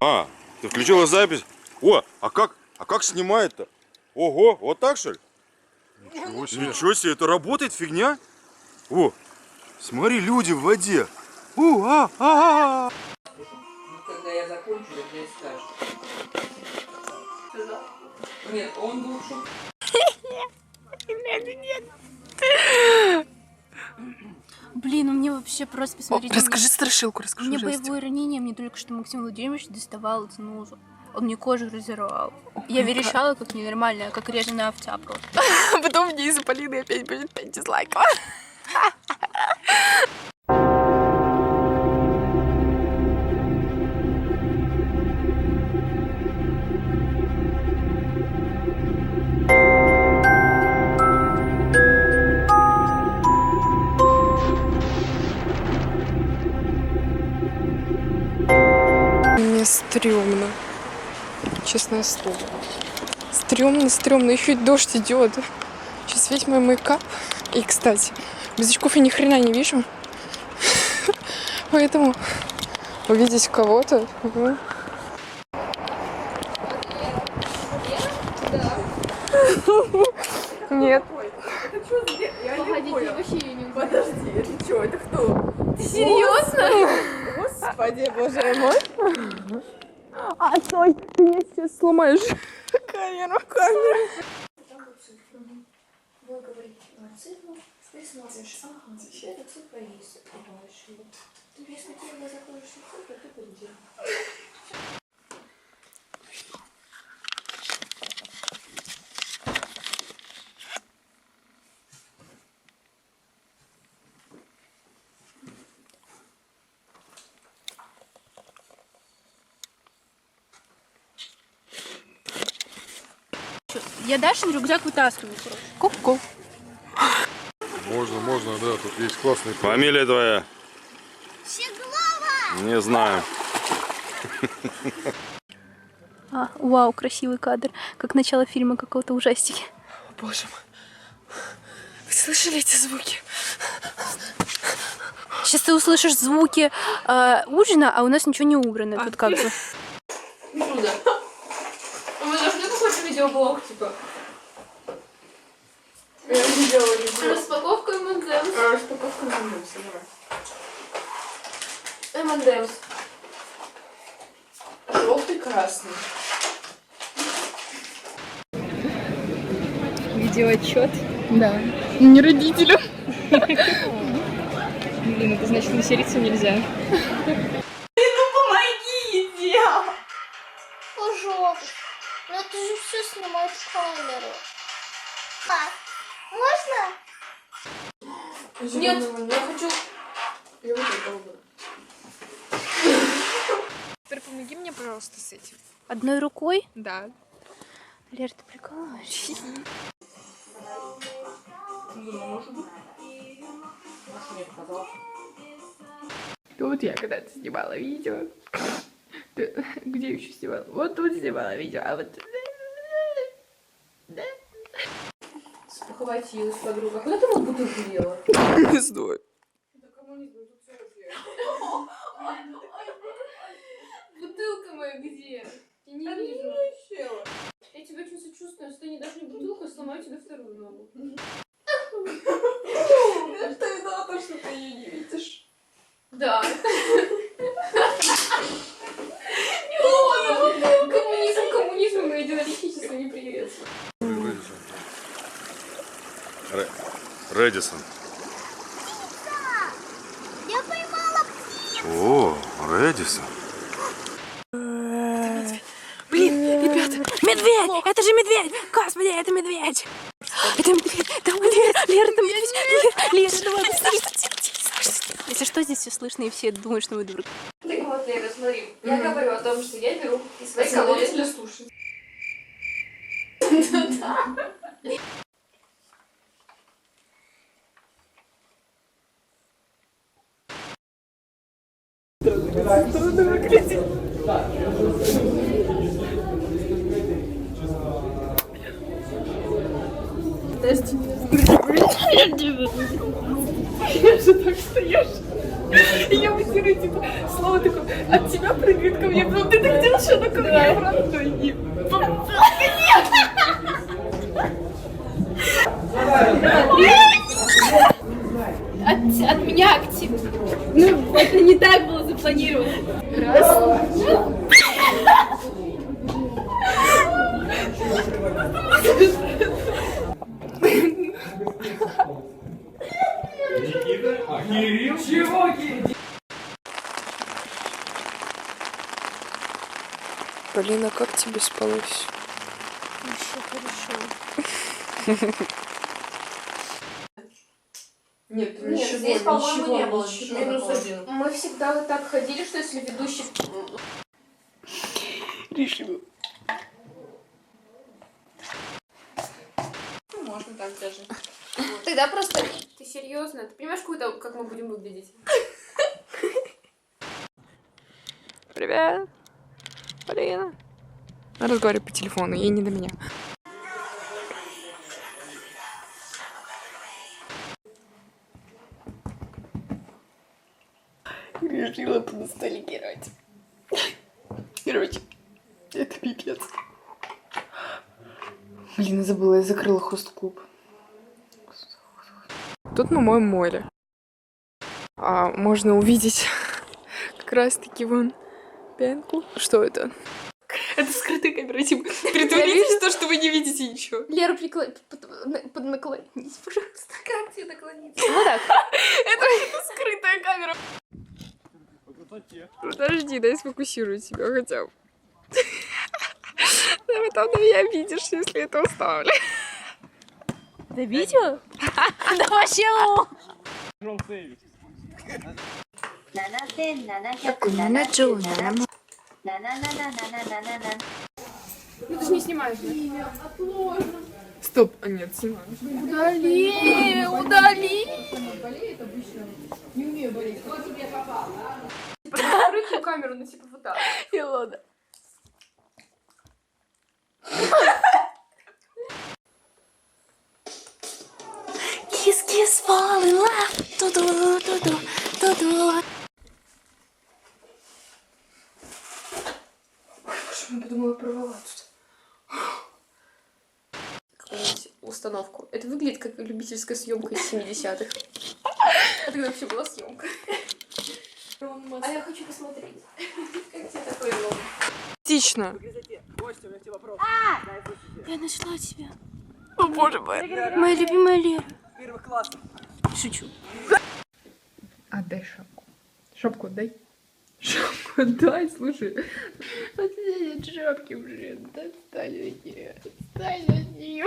А, ты включила запись? О, а как снимает-то? Ого, вот так что ли? Ничего себе. Ничего себе, это работает, фигня? О, смотри, люди в воде. Когда я закончу, я тебе скажу. Нет, он был шут. Нет. Блин, у меня вообще просто посмотрите. Расскажи страшилку, расскажи. У меня боевое ранение, мне только что Максим Владимирович доставал эту ножу. Он мне кожу разорвал. Я верещала как ненормальная, как резаная овца просто. Потом мне из-за Полины опять будет 5 дизлайков. Мне стрёмно. Честное слово. Стрёмно. Еще и дождь идет. Сейчас весь мой мейкап. И, кстати, без очков я ни хрена не вижу. Поэтому увидеть кого-то. Нет. Погодите, вообще я не узнаю. Подожди, это что? Это кто? Ты серьезно? Господи, боже мой. А, стой, ты мне сейчас сломаешь камеру. Вы говорите по цифру, ты смотришь, ага, эта цифра есть, понимаешь его. Ты если ты не заходишь в цифру, ты победил. Я Дашин рюкзак вытаскиваю, короче. Ку-ку. Можно, да, тут есть классный. Фамилия твоя? Не знаю. Вау, красивый кадр. Как начало фильма какого-то ужастики. Боже мой. Вы слышали эти звуки? Сейчас ты услышишь звуки ужина, а у нас ничего не убрано. Тут как бы. Чудо. Мы должны какой-то видеоблог, типа. Я не делала ничего. Распаковка M&M's. Распаковка M&M's, давай. M&M's. Желтый, красный. Видеоотчет. Да. Не родителю. Блин, это значит, материться нельзя. Пожалуйста. Но это же все снимает камеру. Можно? Нет, я хочу... Я вот это выберу. Теперь помоги мне, пожалуйста, с этим. Одной рукой? Да. Лер, ты прикалываешься? Тут я когда-то снимала видео. Где еще снимала? Вот тут снимала видео, а вот... Спохватилась подруга. А куда ты вот бутылку дела? Не знаю. Бутылка моя где? Я не вижу. Я тебя очень сочувствую, если ты не дашь мне бутылку, я сломаю тебе вторую ногу. Я что виновата, что ты ее не видишь? Да. Коммунизм, мы идеалистически не приветствуем. Редисон. Я поймала птицу. О, Редисон. Блин, ребята. Медведь! Это же медведь! Господи, это медведь! Это медведь! Там медведь! Лера, там медведь! Лера, давай быстрее! Если что, здесь все слышно, и все думают, что мы дураки. Так вот, Лера, смотри. Я говорю о том, что я беру из своей колонки для суши. Я же так стоишь. И я вытираю, типа, слово такое, от тебя прыгает ко мне. Ну ты так делаешь. От меня актив. Ну, это не так было запланировано. Раз. Полина, как тебе спалось? Нет, Нет, ничего, здесь, по-моему, не было ничего минус такого. один. Мы всегда так ходили, что если ведущий... Ну, можно так даже. Тогда просто... Ты серьезно? Ты понимаешь, как мы будем выглядеть? Привет. Полина. Она разговаривает по телефону, ей не до меня. Решила поностальгировать. Короче, это пипец. Блин, я забыла, я закрыла хост-клуб. Тут мы моем море. Можно увидеть как раз-таки вон пенку. Что это? Это скрытая камера, типа, притворитесь то, что вы не видите ничего. Лера, наклонись, пожалуйста. Как тебе наклониться? Вот так. Это скрытая камера. Подожди, дай сфокусирую тебя хотя бы. Ты потом на меня видишь, если это оставлю. Это видео? Да вообще. Ну ты же не снимаешь, Стоп, нет, снимаю. Удали, удали. Закрытую камеру, ну типа вот так. Илона. Kiss, kiss, fall in love. Ту-ду-ду-ду-ду-ду. Я подумала, порвала тут. Какую-нибудь установку. Это выглядит как любительская съемка из 70-х. А тогда вообще была съемка. А я хочу посмотреть. Как тебе такое было? Отлично. Я нашла тебя. О, боже мой. Моя любимая Лера. Шучу. Отдай шапку. Шапку отдай. Шапку отдай, слушай. У тебя нет шапки уже. Достань от нее. Достань от нее.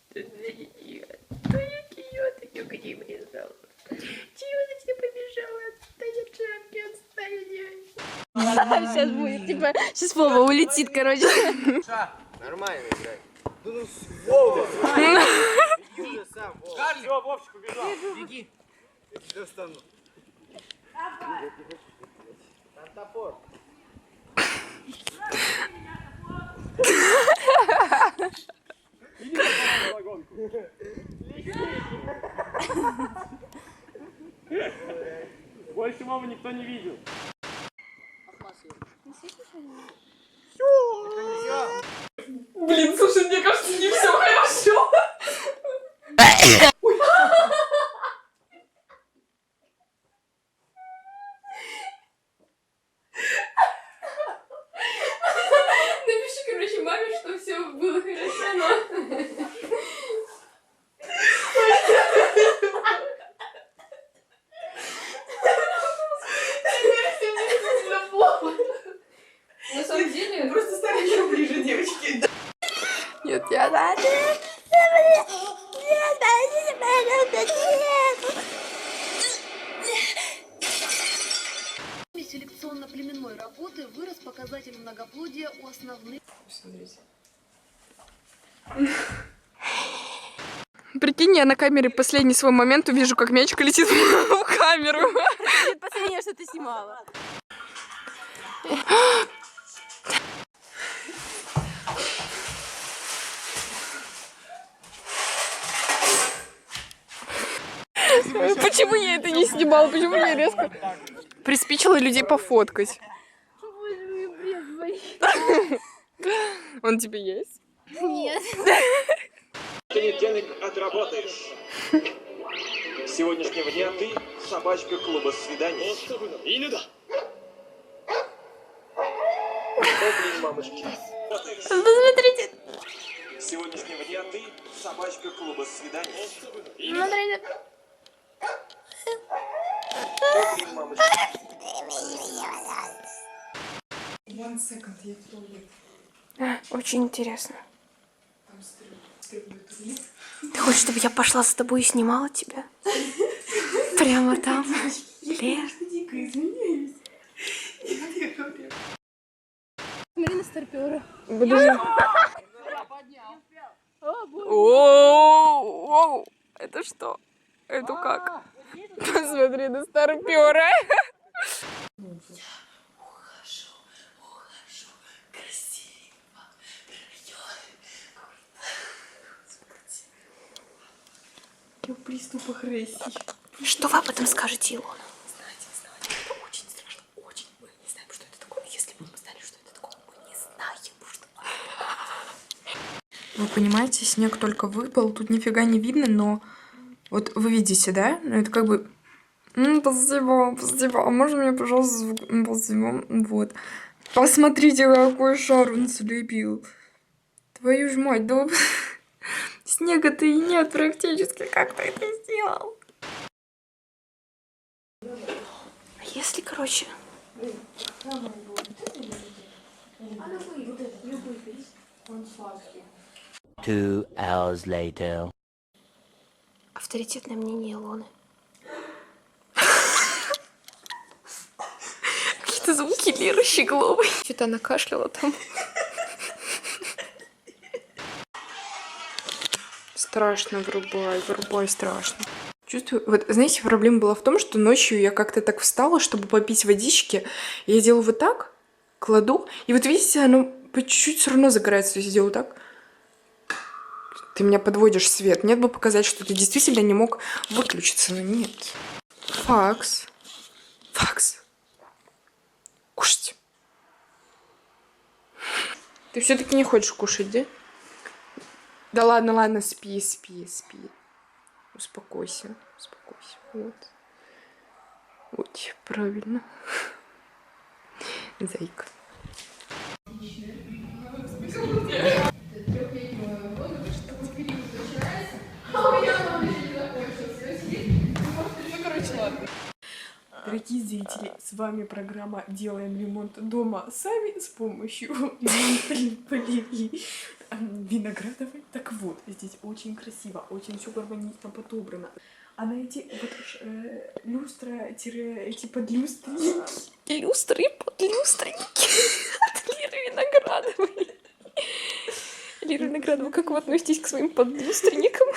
Достань от нее. Достань от нее. Ты ее где вырезала? Чего ты тебе побежала? Отстань от шапки, отстань от нее. Сейчас будет, типа, сейчас Вова улетит, короче. Нормально играй. Ну, Вова! Беги уже сам, Вова. Все, Вовчик убежал. Беги. Я тебя встану. Там топор. Иди на вагонку. Больше маму никто не видел. Блин, слушай, мне кажется, не все хорошо. Напиши, короче, маме, что все было хорошо, но... На самом деле... Просто стали еще ближе, девочки. Нет, я... Селекционно-племенной работы вырос показатель многоплодия у основных... Смотрите. Прикинь, я на камере последний свой момент увижу, как мячик летит в камеру. Это последнее, что ты снимала. Почему я это не снимала? Почему я резко приспичила людей пофоткать? Он тебе есть? Нет. Понедельник отработаешь. С сегодняшнего дня ты собачка клуба свиданий. О, блин, мамочки. Посмотрите. С сегодняшнего дня ты собачка клуба свиданий. Смотрите. О, блин, мамочки. One second, я в туалет. Очень интересно. Там стрёмный туалет. Ты хочешь, чтобы я пошла с тобой и снимала тебя? Прямо там? Лер. Дико извиняюсь. Смотри на старпёра. Подожди. О, это что? Это как? Посмотри на старпёра. Я в приступах агрессии. Что вы об этом скажете, Илона? Знаете, это очень страшно, очень. Мы не знаем, что это такое. Если бы мы знали, что это такое, мы не знаем, что это. Вы понимаете, снег только выпал, тут нифига не видно, но вот вы видите, да? Ну это как бы... спасибо, спасибо. А можно мне, пожалуйста, звук? Спасибо. Вот. Посмотрите, какой шар он слепил. Твою ж мать, да... Снега-то и нет практически. Как ты это сделал? А если, короче... Two hours later. Авторитетное мнение Илоны. Какие-то звуки Леры Щегловой. Что-то она кашляла там. Страшно, вырубай, страшно. Чувствую, вот, знаете, проблема была в том, что ночью я как-то так встала, чтобы попить водички. Я делаю вот так, кладу, и вот видите, оно по чуть-чуть все равно загорается. То есть я делаю так. Ты меня подводишь, Свет. Нет бы показать, что ты действительно не мог выключиться, но нет. Факс. Факс. Кушать. Ты все-таки не хочешь кушать, да? Да ладно, ладно, спи. Успокойся. Вот. Ой, правильно. Зайка. Дорогие зрители, с вами программа «Делаем ремонт дома сами» с помощью Виноградовой. Так вот, здесь очень красиво, очень все гармонично подобрано. А на эти вот люстра-эти подлюстренники. Люстры и подлюстренники от Леры Виноградовой. Лера Виноградова, как вы относитесь к своим подлюстренникам?